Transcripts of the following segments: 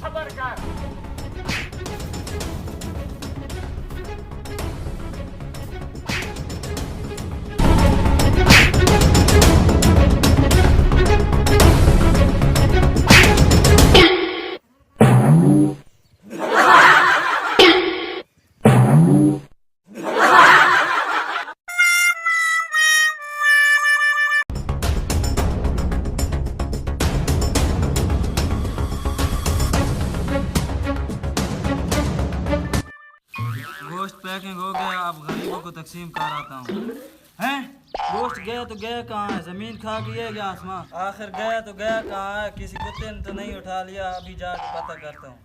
सबर कर। गोश्त पैकिंग हो गया, अब गरीबों को तकसीम कर आता हूँ। हैं? गोश्त गया तो गया कहाँ है? जमीन खा गई है या आसमान? आखिर गया तो गया कहाँ है? किसी कुत्ते ने तो नहीं उठा लिया? अभी जाके पता करता हूँ।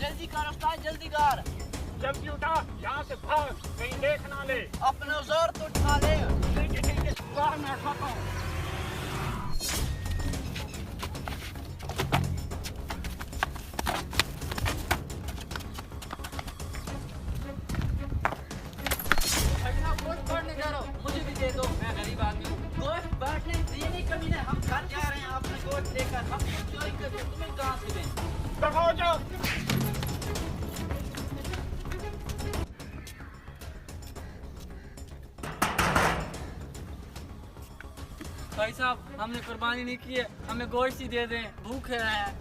जल्दी कर उस्ताद, जल्दी कर। जल्दी उठा, यहाँ से भाग, कहीं देख ना ले। अपने जोर तो उठा ले। ठीक है, बाहर मैं उठाता हूँ। गोश्त बांटने जा रहा हूँ, मुझे भी दे दो, मैं गरीब आदमी हूँ। गोश्त बांटने ये नहीं कमी है, हम घर जा रहे हैं अपने गोश्त लेकर, हम चोरी करके तुम्हें कहाँ से दें? दफा हो जाओ। भाई साहब, हमने कुर्बानी नहीं की है, हमें गोश्त ही दे दें, भूखे हैं।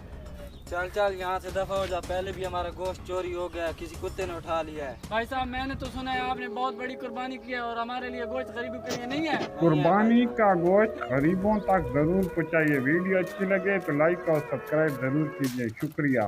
चल चल यहाँ से दफा हो जा, पहले भी हमारा गोश्त चोरी हो गया, किसी कुत्ते ने उठा लिया है। भाई साहब, मैंने तो सुना है आपने बहुत बड़ी कुर्बानी की है और हमारे लिए गोश्त गरीबों के लिए नहीं है। कुर्बानी का गोश्त गरीबों तक जरूर पहुंचाइए। वीडियो अच्छी लगे तो लाइक और सब्सक्राइब जरूर कीजिए। शुक्रिया।